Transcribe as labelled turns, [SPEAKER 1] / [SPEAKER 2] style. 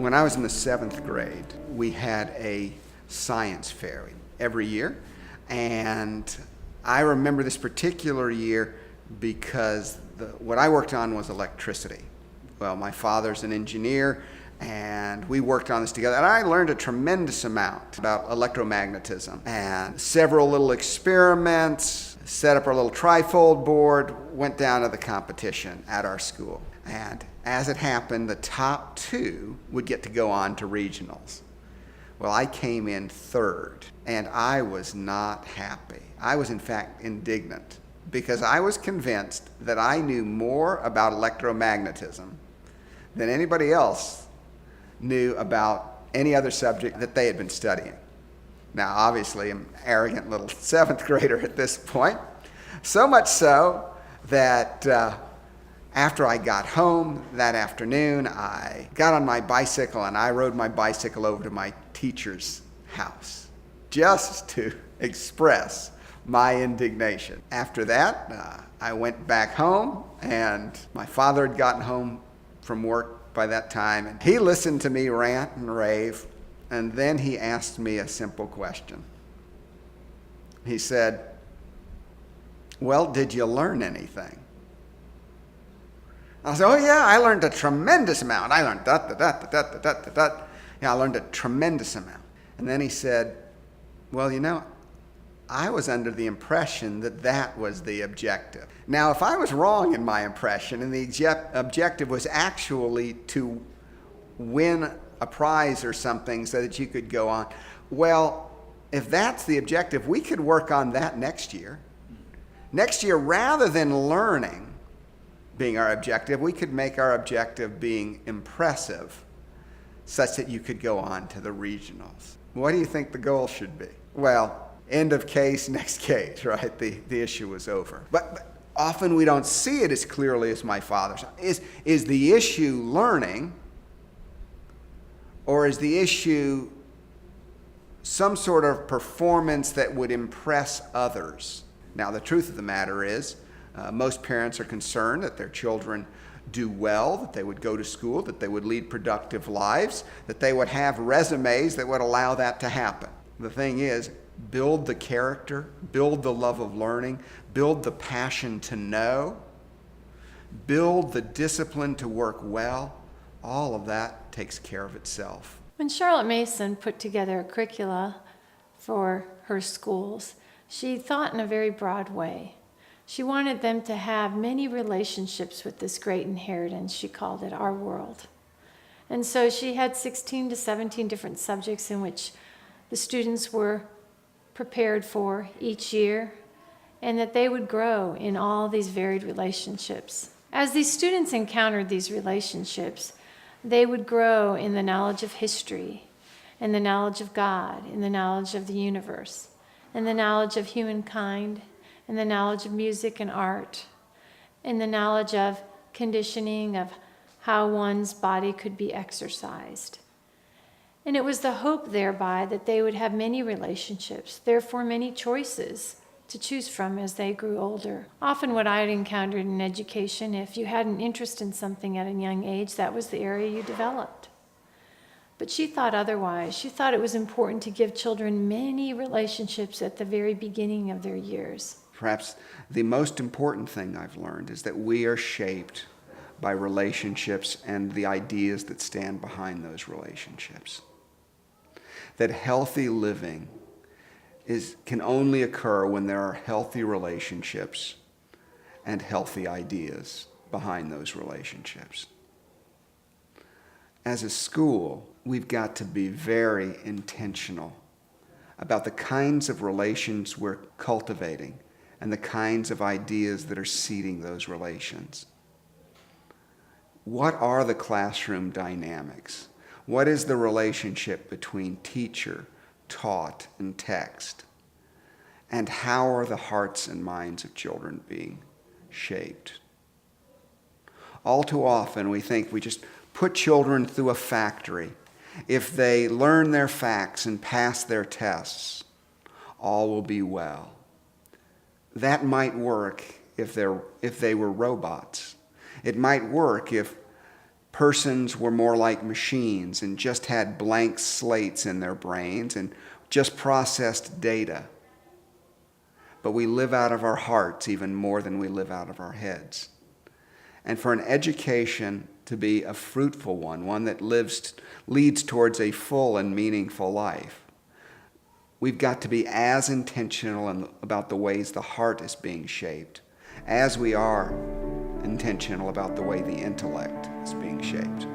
[SPEAKER 1] When I was in the 7th grade, we had a science fair every year. And I remember this particular year because what I worked on was electricity. Well, my father's an engineer, and we worked on this together. And I learned a tremendous amount about electromagnetism and several little experiments, set up our little trifold board, went down to the competition at our school. And as it happened, the top 2 would get to go on to regionals. Well, I came in 3rd, and I was not happy. I was, in fact, indignant because I was convinced that I knew more about electromagnetism than anybody else knew about any other subject that they had been studying. Now, obviously, I'm an arrogant little 7th grader at this point, so much so that after I got home that afternoon, I got on my bicycle and I rode my bicycle over to my teacher's house just to express my indignation. After that, I went back home, and my father had gotten home from work by that time, and he listened to me rant and rave, and then he asked me a simple question. He said, "Well, did you learn anything?" I said, "Oh yeah, I learned a tremendous amount. I learned I learned a tremendous amount." And then he said, "Well, I was under the impression that that was the objective." Now, if I was wrong in my impression, and the objective was actually to win a prize or something so that you could go on, well, if that's the objective, we could work on that next year. Next year, rather than learning being our objective, we could make our objective being impressive such that you could go on to the regionals. What do you think the goal should be? Well, end of case, next case, right? The issue was over. But often we don't see it as clearly as my father saw. Is the issue learning, or is the issue some sort of performance that would impress others? Now, the truth of the matter is, most parents are concerned that their children do well, that they would go to school, that they would lead productive lives, that they would have resumes that would allow that to happen. The thing is, build the character, build the love of learning, build the passion to know, build the discipline to work well. All of that takes care of itself.
[SPEAKER 2] When Charlotte Mason put together a curricula for her schools, she thought in a very broad way. She wanted them to have many relationships with this great inheritance. She called it our world. And so she had 16 to 17 different subjects in which the students were prepared for each year, and that they would grow in all these varied relationships. As these students encountered these relationships, they would grow in the knowledge of history, in the knowledge of God, in the knowledge of the universe, in the knowledge of humankind, in the knowledge of music and art, in the knowledge of conditioning, of how one's body could be exercised. And it was the hope thereby that they would have many relationships, therefore many choices to choose from as they grew older. Often what I had encountered in education, if you had an interest in something at a young age, that was the area you developed. But she thought otherwise. She thought it was important to give children many relationships at the very beginning of their years.
[SPEAKER 1] Perhaps the most important thing I've learned is that we are shaped by relationships and the ideas that stand behind those relationships. That healthy living can only occur when there are healthy relationships and healthy ideas behind those relationships. As a school, we've got to be very intentional about the kinds of relations we're cultivating and the kinds of ideas that are seeding those relations. What are the classroom dynamics? What is the relationship between teacher, taught, and text? And how are the hearts and minds of children being shaped? All too often we think we just put children through a factory. If they learn their facts and pass their tests, all will be well. That might work if they were robots. It might work if persons were more like machines and just had blank slates in their brains and just processed data. But we live out of our hearts even more than we live out of our heads. And for an education to be a fruitful one that leads towards a full and meaningful life, we've got to be as intentional about the ways the heart is being shaped as we are intentional about the way the intellect is being shaped.